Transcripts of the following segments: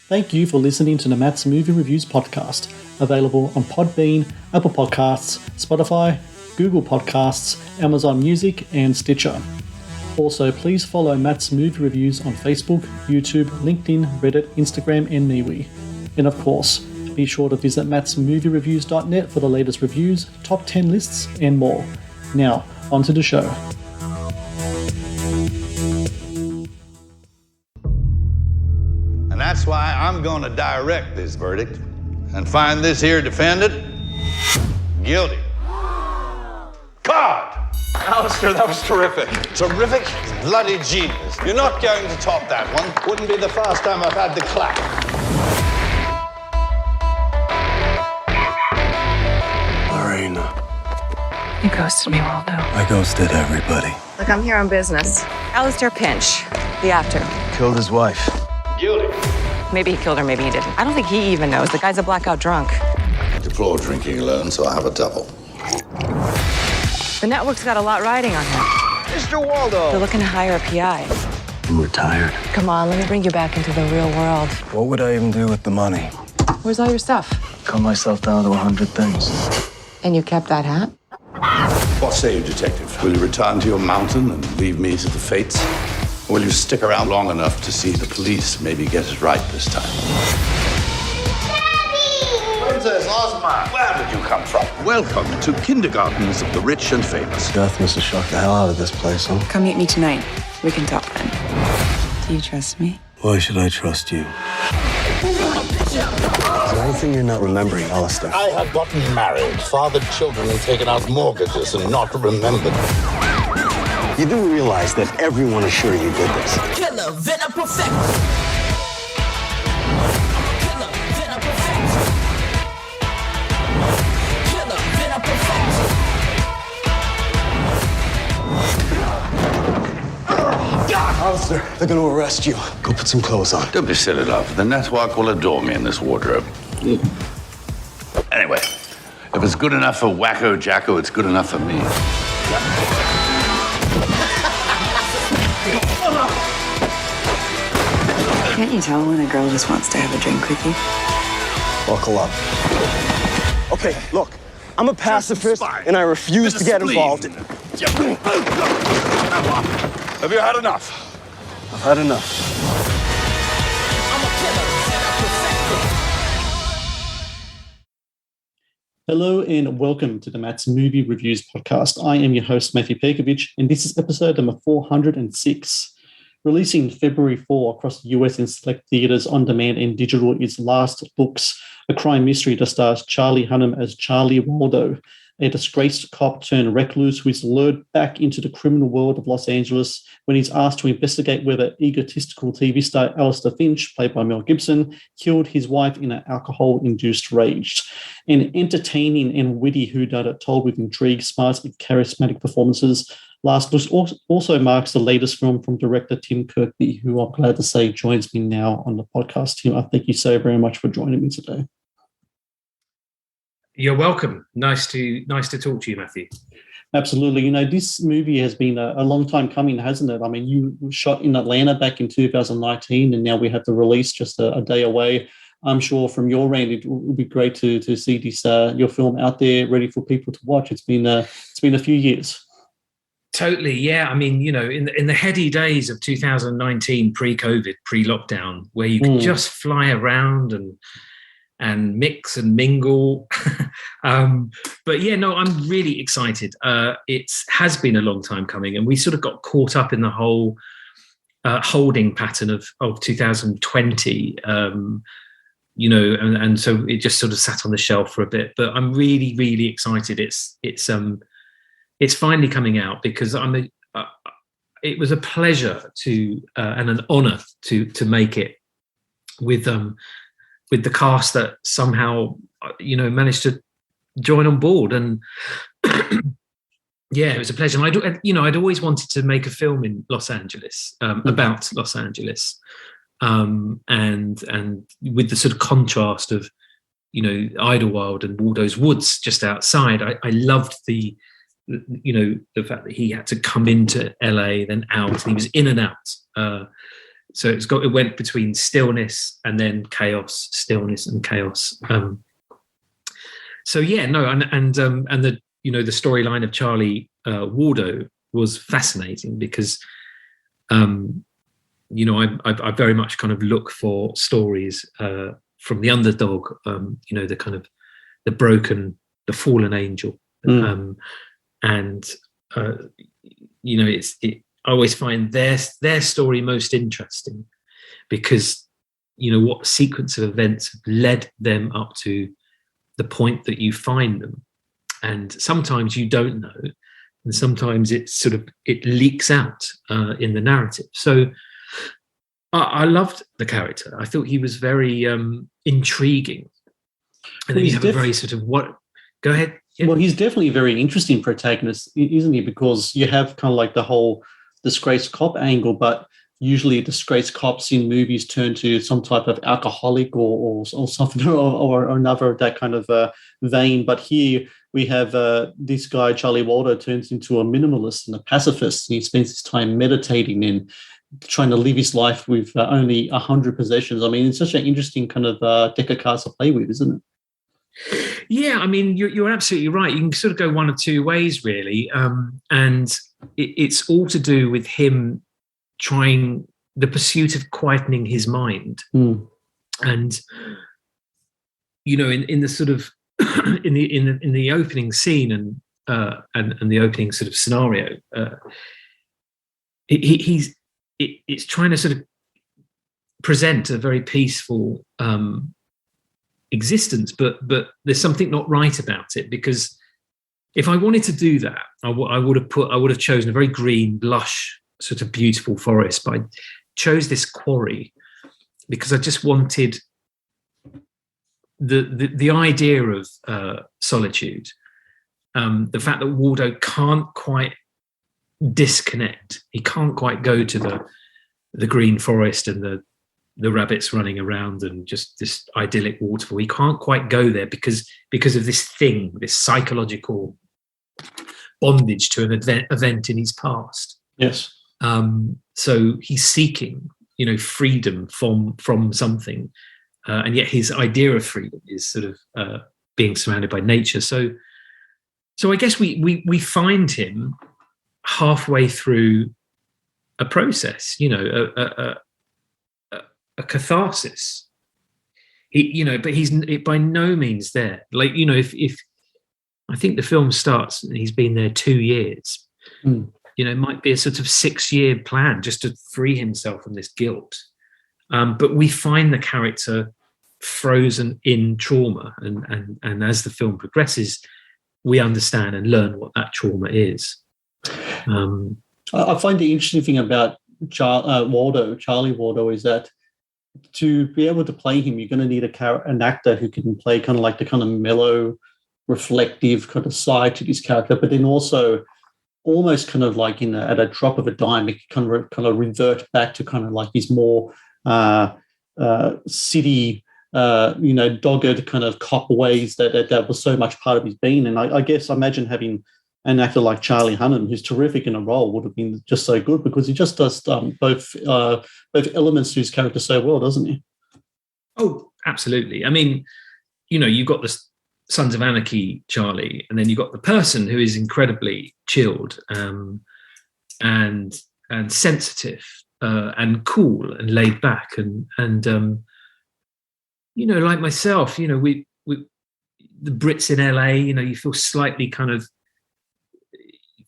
Thank you for listening to the Matt's Movie Reviews podcast, available on Podbean, Apple Podcasts, Spotify, Google Podcasts, Amazon Music, and Stitcher. Also, please follow Matt's Movie Reviews on Facebook, YouTube, LinkedIn, Reddit, Instagram, and MeWe. And of course, be sure to visit mattsmoviereviews.net for the latest reviews, top 10 lists, and more. Now, on to the show. And that's why I'm going to direct this verdict and find this here defendant guilty. God! Alistair, that was terrific. Terrific, bloody genius. You're not going to top that one. Wouldn't be the first time I've had the clap. Lorena. You ghosted me, Waldo. I ghosted everybody. Look, I'm here on business. Alistair Pinch, the actor. Killed his wife. Guilty. Maybe he killed her, maybe he didn't. I don't think he even knows. The guy's a blackout drunk. I deplore drinking alone, so I have a double. The network's got a lot riding on him. Mr. Waldo! They're looking to hire a PI. I'm retired. Come on, let me bring you back into the real world. What would I even do with the money? Where's all your stuff? Cut myself down to 100 things. And you kept that hat? What say you, detective? Will you return to your mountain and leave me to the fates? Or will you stick around long enough to see the police maybe get it right this time? Princess Ozma, where did you come from? Welcome to kindergartens of the rich and famous. Death must have shocked the hell out of this place, huh? Come meet me tonight. We can talk then. Do you trust me? Why should I trust you? Is there anything you're not remembering, Alistair? I have gotten married, fathered children, and taken out mortgages and not remembered. You do realize that everyone is sure you did this. Killer, venom perfect. Killer, venom perfect. Killer, venom perfect. Alistair, they're going to arrest you. Go put some clothes on. Don't be silly, love. The network will adore me in this wardrobe. Anyway, if it's good enough for Wacko Jacko, it's good enough for me. Can't you tell when a girl just wants to have a drink with you? Buckle up. Okay, look, I'm a pacifist, and I refuse to get involved. Have you had enough? I've had enough. I'm a killer, venom perfect. Hello and welcome to the Matt's Movie Reviews podcast. I am your host, Matthew Pejkovic, and this is episode number 406. Releasing February 4 across the US in select theatres on demand and digital is Last Books, a crime mystery that stars Charlie Hunnam as Charlie Waldo, a disgraced cop turned recluse who is lured back into the criminal world of Los Angeles when he's asked to investigate whether egotistical TV star Alistair Finch, played by Mel Gibson, killed his wife in an alcohol-induced rage. An entertaining and witty whodunit told with intrigue, smarts, and charismatic performances, Last Books also marks the latest film from director Tim Kirkby, who I'm glad to say joins me now on the podcast. Tim, I thank you so very much for joining me today. You're welcome. Nice to talk to you, Matthew. Absolutely. You know, this movie has been a long time coming, hasn't it? I mean, you shot in Atlanta back in 2019, and now we have the release just a day away. I'm sure from your end, it would be great to see this your film out there, ready for people to watch. It's been a few years. Totally, yeah. I mean, you know, in the heady days of 2019, pre-COVID, pre-lockdown, where you could just fly around and mix and mingle. But yeah, no, I'm really excited. It has been a long time coming, and we sort of got caught up in the whole holding pattern of 2020. You know, and so it just sort of sat on the shelf for a bit. But I'm really, really excited. It's finally coming out because it was a pleasure and an honor to make it with the cast that somehow managed to join on board, and yeah, it was a pleasure. And I'd always wanted to make a film in Los Angeles about Los Angeles, and with the sort of contrast of Idlewild and Waldo's Woods just outside. I loved the fact that he had to come into LA, then out, and he was in and out. So it went between stillness and then chaos, stillness and chaos. So yeah, no, and the the storyline of Charlie Waldo was fascinating because I very much kind of look for stories from the underdog, the kind of the broken, the fallen angel, I always find their story most interesting because what sequence of events have led them up to the point that you find them, and sometimes you don't know, and sometimes it leaks out in the narrative. So I loved the character. I thought he was very intriguing, and then you have a very sort of Go ahead. Yeah. Well, he's definitely a very interesting protagonist, isn't he? Because you have kind of like the whole disgraced cop angle, but usually disgraced cops in movies turn to some type of alcoholic or something or another, that kind of vein. But here we have this guy, Charlie Waldo, turns into a minimalist and a pacifist. He spends his time meditating and trying to live his life with only 100 possessions. I mean, it's such an interesting kind of deck of cards to play with, isn't it? Yeah, I mean, you're absolutely right. You can sort of go one of two ways, really. And it's all to do with him trying the pursuit of quietening his mind. And, in the sort of in the opening scene and the opening sort of scenario, it's trying to sort of present a very peaceful existence, but there's something not right about it, because if I wanted to do that, I would have chosen a very green, lush, sort of beautiful forest, but I chose this quarry because I just wanted the idea of solitude, the fact that Waldo can't quite disconnect. He can't quite go to the green forest and the rabbits running around and just this idyllic waterfall. He can't quite go there because of this thing, this psychological bondage to an event in his past. Yes. So he's seeking, freedom from something, and yet his idea of freedom is sort of being surrounded by nature. So I guess we find him halfway through a process, a catharsis. But he's by no means there. Like, if I think the film starts and he's been there 2 years, it might be a sort of 6-year plan just to free himself from this guilt. But we find the character frozen in trauma, and as the film progresses, we understand and learn what that trauma is. I find the interesting thing about Charlie Waldo, is that to be able to play him, you're going to need an actor who can play kind of like the kind of mellow, reflective kind of side to this character, but then also almost kind of like at a drop of a dime, it can kind of revert back to kind of like these more city, dogged kind of cop ways that was so much part of his being. And I guess I imagine having an actor like Charlie Hunnam, who's terrific in a role, would have been just so good, because he just does both elements to his character so well, doesn't he? Oh, absolutely. I mean, you've got the Sons of Anarchy Charlie, and then you've got the person who is incredibly chilled and sensitive and cool and laid back, and like myself, we the Brits in LA, you feel slightly kind of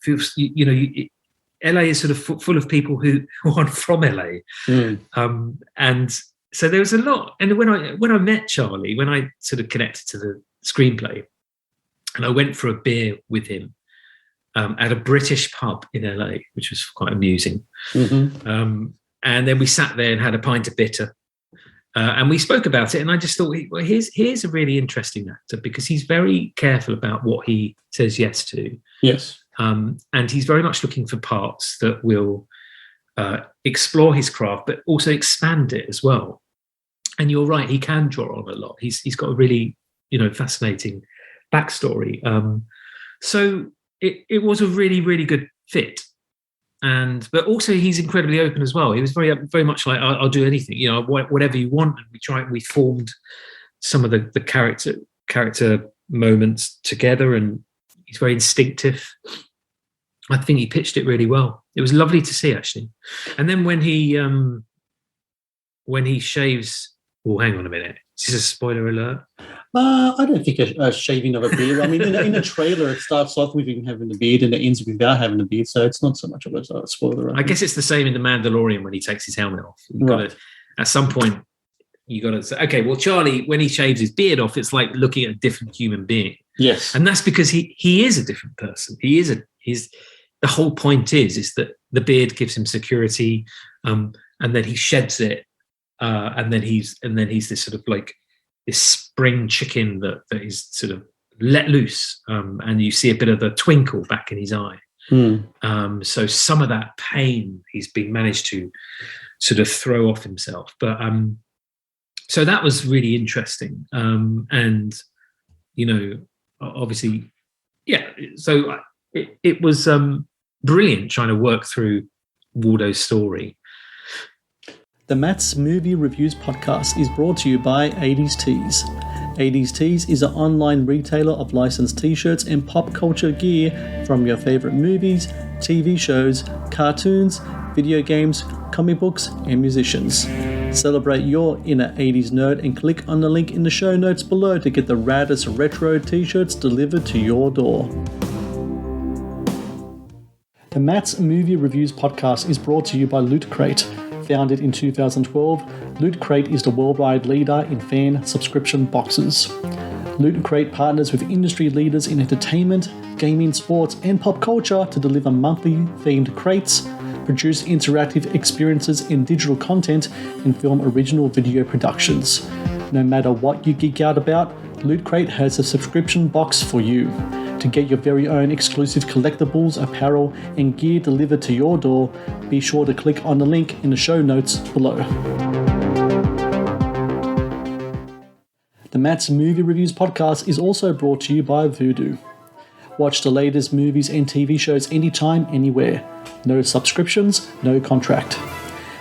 LA is sort of full of people who aren't from LA, and so there was a lot. And when I met Charlie, when I sort of connected to the screenplay, and I went for a beer with him at a British pub in LA, which was quite amusing. And then we sat there and had a pint of bitter, and we spoke about it. And I just thought, well, here's a really interesting actor, because he's very careful about what he says yes to. Yes. And he's very much looking for parts that will explore his craft, but also expand it as well. And you're right, he can draw on a lot. He's got a really, fascinating backstory. So it was a really, really good fit. but also he's incredibly open as well. He was very much like, I'll do anything, whatever you want. And we formed some of the character moments together, and he's very instinctive. I think he pitched it really well. It was lovely to see, actually. And then when he shaves, hang on a minute. Is this a spoiler alert? I don't think a shaving of a beard. I mean, in the trailer, it starts off with him having the beard and it ends without having a beard, so it's not so much of a spoiler. I guess it's the same in The Mandalorian when he takes his helmet off. At some point, you got to say, okay, well, Charlie, when he shaves his beard off, it's like looking at a different human being. Yes. And that's because he is a different person. The whole point is that the beard gives him security, and then he sheds it, and then he's this sort of like this spring chicken that is sort of let loose, and you see a bit of the twinkle back in his eye. So some of that pain he's been managed to sort of throw off himself. But so that was really interesting, and obviously, yeah. So it was brilliant trying to work through Waldo's story. The Matt's Movie Reviews podcast is brought to you by 80s Tees. 80s Tees is an online retailer of licensed t-shirts and pop culture gear from your favorite movies, TV shows, cartoons, video games, comic books, and musicians. Celebrate your inner 80s nerd and click on the link in the show notes below to get the raddest retro t-shirts delivered to your door. The Matt's Movie Reviews podcast is brought to you by Loot Crate. Founded in 2012, Loot Crate is the worldwide leader in fan subscription boxes. Loot Crate partners with industry leaders in entertainment, gaming, sports, and pop culture to deliver monthly themed crates, produce interactive experiences in digital content, and film original video productions. No matter what you geek out about, Loot Crate has a subscription box for you. To get your very own exclusive collectibles, apparel, and gear delivered to your door, be sure to click on the link in the show notes below. The Matt's Movie Reviews podcast is also brought to you by Vudu. Watch the latest movies and TV shows anytime, anywhere. No subscriptions, no contract.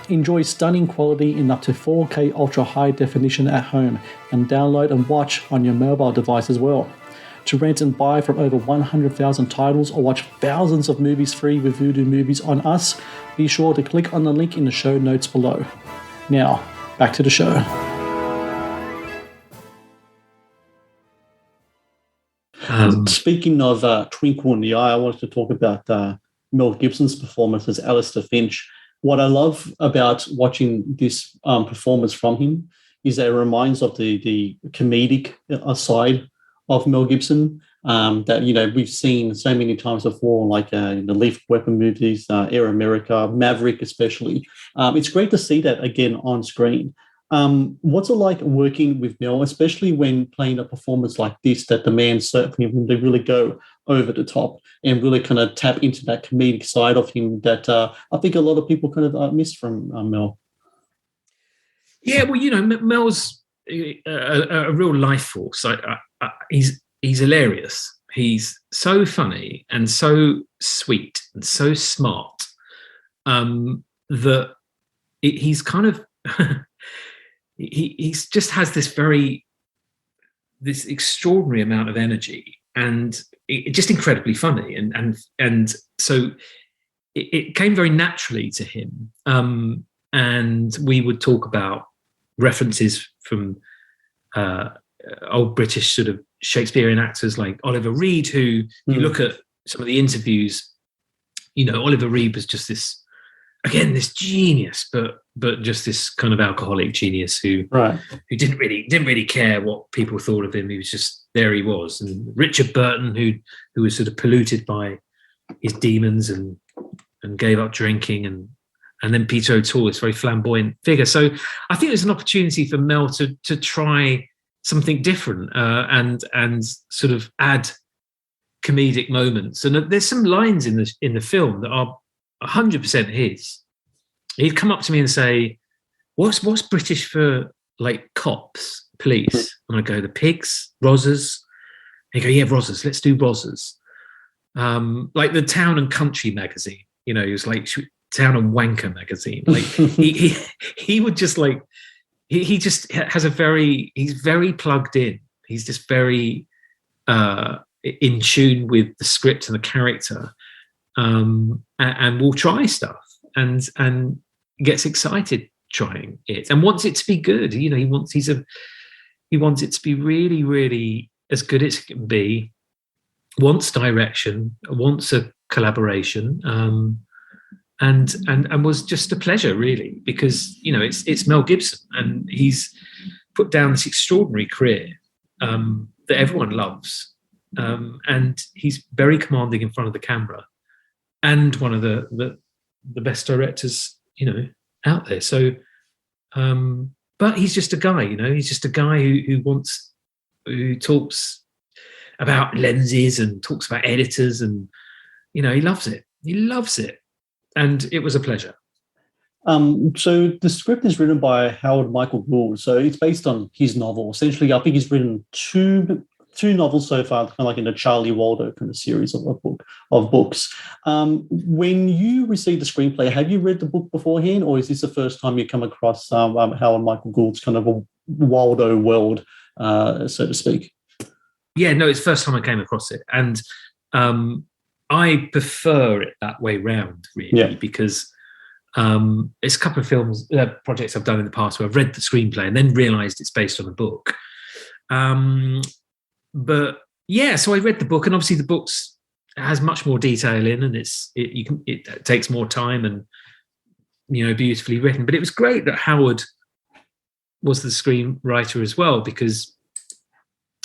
Enjoy stunning quality in up to 4K ultra high definition at home, and download and watch on your mobile device as well. To rent and buy from over 100,000 titles or watch thousands of movies free with Vudu Movies on us, be sure to click on the link in the show notes below. Now, back to the show. Speaking of twinkle in the eye, I wanted to talk about Mel Gibson's performance as Alistair Finch. What I love about watching this performance from him is that it reminds of the comedic side of Mel Gibson that we've seen so many times before, like in the Lethal Weapon movies, Air America, Maverick especially. It's great to see that again on screen. What's it like working with Mel, especially when playing a performance like this that demands certainly when they really go over the top and really kind of tap into that comedic side of him that I think a lot of people kind of miss from Mel? Yeah, well, Mel's a real life force. He's hilarious. He's so funny and so sweet and so smart that he's kind of he's just has this extraordinary amount of energy and just incredibly funny and so it came very naturally to him, and we would talk about references from old British sort of Shakespearean actors like Oliver Reed, who you look at some of the interviews, Oliver Reed was just this genius, but just this kind of alcoholic genius who didn't really care what people thought of him. He was just there. He was. And Richard Burton, who was sort of polluted by his demons and gave up drinking, and then Peter O'Toole, this very flamboyant figure. So I think there's an opportunity for Mel to try something different and sort of add comedic moments. And there's some lines in the film that are 100% his. He'd come up to me and say, what's British for like cops, police? And I go, the pigs, Rozzers. He'd go, yeah, Rozzers, let's do Rozzers. Like the Town and Country magazine, You know, he was like Town and Wanker magazine. Like he would just like he just has he's very plugged in. He's just very in tune with the script and the character, and will try stuff and gets excited trying it and wants it to be good. You know, he wants it to be really, really as good as it can be. Wants direction, wants a collaboration, and was just a pleasure, really, because you know it's Mel Gibson, and he's put down this extraordinary career that everyone loves, and he's very commanding in front of the camera, and one of the best directors, you know, out there. So, but he's just a guy, you know, he's just a guy who talks about lenses and talks about editors, and you know, he loves it, and it was a pleasure. So the script is written by Howard Michael Gould, so it's based on his novel. Essentially, I think he's written two novels so far, kind of like in the Charlie Waldo kind of series of books. When you received the screenplay, have you read the book beforehand, or is this the first time you come across Howard Michael Gould's kind of a Waldo world, so to speak? Yeah, no, it's the first time I came across it, and I prefer it that way round, really, because it's a couple of projects I've done in the past where I've read the screenplay and then realised it's based on a book. But yeah, so I read the book, and obviously the book has much more detail in, and it takes more time, and you know, beautifully written. But it was great that Howard was the screenwriter as well, because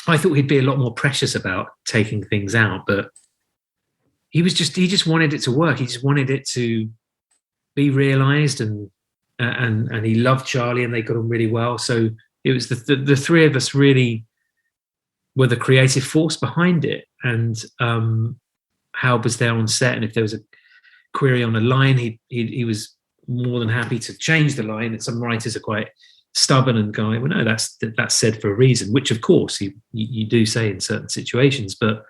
I thought he'd be a lot more precious about taking things out, but he just wanted it to work. He just wanted it to be realised, and he loved Charlie, and they got on really well. So it was the three of us really were the creative force behind it. And Howard was there on set, and if there was a query on a line, he was more than happy to change the line. And some writers are quite stubborn and go, well, no, that's said for a reason, which of course you do say in certain situations, but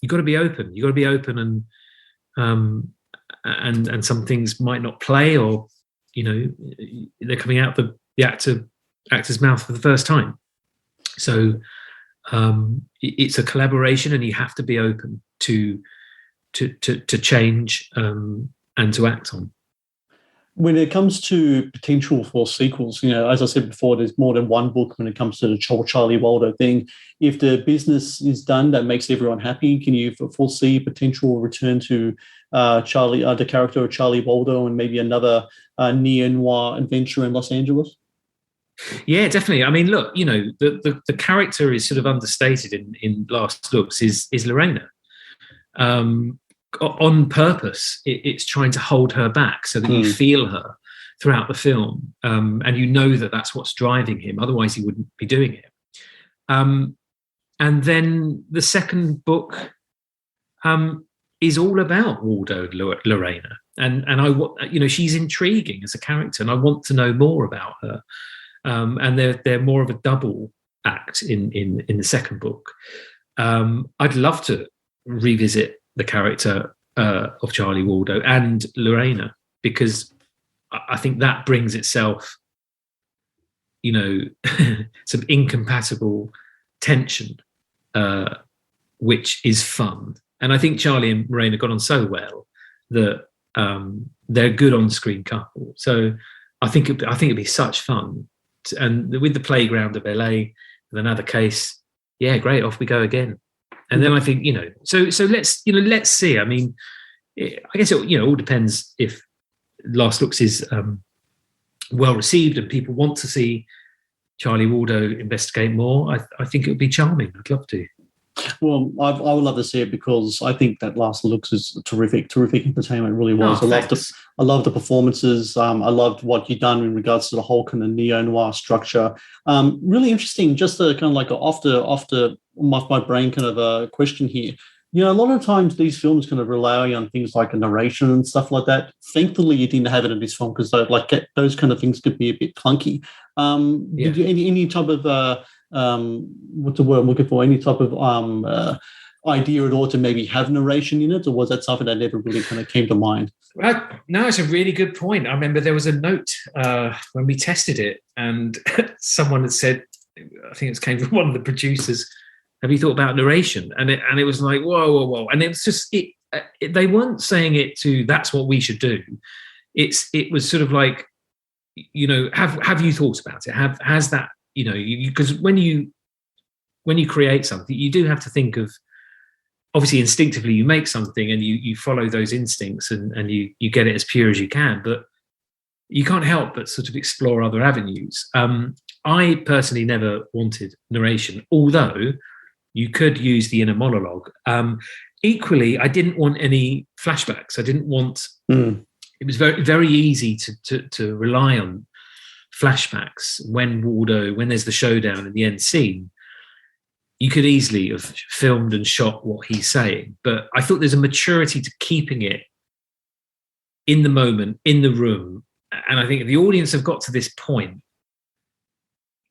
you've got to be open. You've got to be open, and some things might not play, or you know, they're coming out the actor's mouth for the first time. So it's a collaboration, and you have to be open to change and to act on. When it comes to potential for sequels, you know, as I said before, there's more than one book when it comes to the Charlie Waldo thing. If the business is done that makes everyone happy, can you foresee potential return to Charlie, the character of Charlie Waldo, and maybe another neo-noir adventure in Los Angeles? Yeah, definitely. I mean, look, you know, the character is sort of understated in Last Looks is Lorena. On purpose, it's trying to hold her back so that you feel her throughout the film, and you know that that's what's driving him. Otherwise, he wouldn't be doing it. And then the second book is all about Waldo and Lorena, and you know, she's intriguing as a character, and I want to know more about her. And they're more of a double act in the second book. I'd love to revisit the character of Charlie Waldo and Lorena, because I think that brings itself, you know, some incompatible tension, which is fun. And I think Charlie and Lorena got on so well that they're a good on-screen couple. So I think it'd be such fun. And with the playground of LA, with another case, yeah, great, off we go again. And then I think, you know, so let's see. I mean, I guess it, you know, all depends if Last Looks is well received and people want to see Charlie Waldo investigate more. I think it would be charming. I'd love to. Well, I would love to see it, because I think that Last Looks is terrific entertainment. It really was. I loved the performances. I loved what you've done in regards to the whole kind of neo-noir structure. Really interesting. Just a kind of like off my brain kind of a question here. You know, a lot of times these films kind of rely on things like a narration and stuff like that. Thankfully, you didn't have it in this film, because those kind of things could be a bit clunky. Did you any type of what's the word I'm looking for? Any type of idea at all to maybe have narration in it, or was that something that never really kind of came to mind? No, it's a really good point. I remember there was a note when we tested it, and someone had said, I think it came from one of the producers, have you thought about narration? And it was like, whoa. And it was just, they weren't saying it to, that's what we should do. It was sort of like, have you thought about it? Has that, because when you create something, you do have to think of, obviously instinctively you make something and you follow those instincts and you get it as pure as you can, but you can't help but sort of explore other avenues. I personally never wanted narration, although you could use the inner monologue. Equally, I didn't want any flashbacks. I didn't want, it was very, very easy to rely on flashbacks when there's the showdown in the end scene. You could easily have filmed and shot what he's saying, but I thought there's a maturity to keeping it in the moment, in the room. And I think if the audience have got to this point,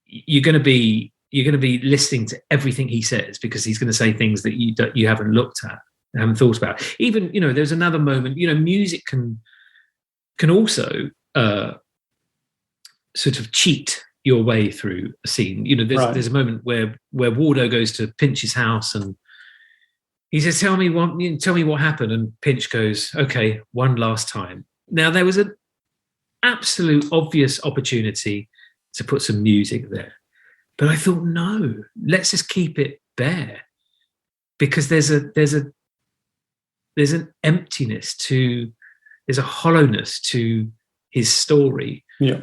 you're going to be listening to everything he says, because he's going to say things that you haven't looked at, haven't thought about. Even, there's another moment, music can also sort of cheat your way through a scene. There's a moment where Waldo goes to Pinch's house and he says, tell me what happened. And Pinch goes, okay, one last time. Now, there was an absolute obvious opportunity to put some music there, but I thought, no, let's just keep it bare, because there's an emptiness there's a hollowness to his story. Yeah.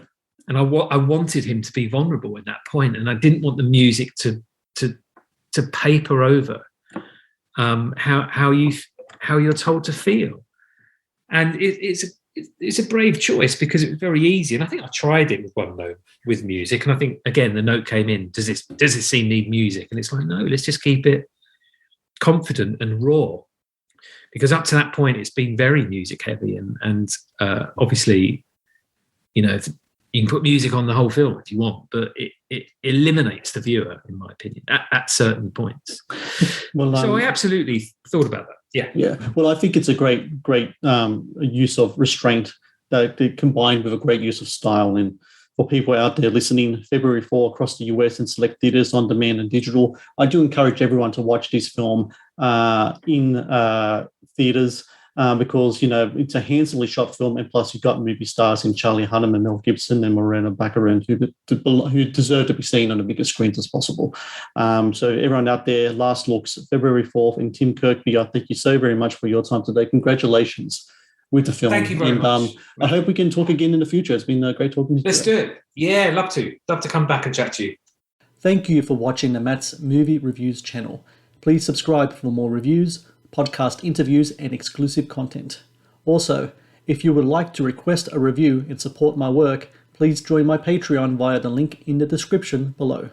And I wanted him to be vulnerable at that point, and I didn't want the music to paper over how you're told to feel. And it's a brave choice, because it was very easy. And I think I tried it with one note with music, and I think again the note came in: does this scene need music? And it's like, no, let's just keep it confident and raw, because up to that point it's been very music heavy, and obviously, you can put music on the whole film if you want, but it eliminates the viewer, in my opinion, at certain points. Well, so I absolutely thought about that. Yeah. Yeah. Well, I think it's a great use of restraint that combined with a great use of style. And for people out there listening, February 4 across the US in select theatres, on demand and digital, I do encourage everyone to watch this film in theatres. Because, it's a handsomely shot film, and plus you've got movie stars in Charlie Hunnam and Mel Gibson and Morena Baccarin who deserve to be seen on the biggest screens as possible. So everyone out there, last looks, February 4th, and Tim Kirkby, I thank you so very much for your time today. Congratulations with the film. Thank you very much. I hope we can talk again in the future. It's been great talking to you. Let's do it. Yeah, love to come back and chat to you. Thank you for watching the Matt's Movie Reviews channel. Please subscribe for more reviews, podcast interviews, and exclusive content. Also, if you would like to request a review and support my work, please join my Patreon via the link in the description below.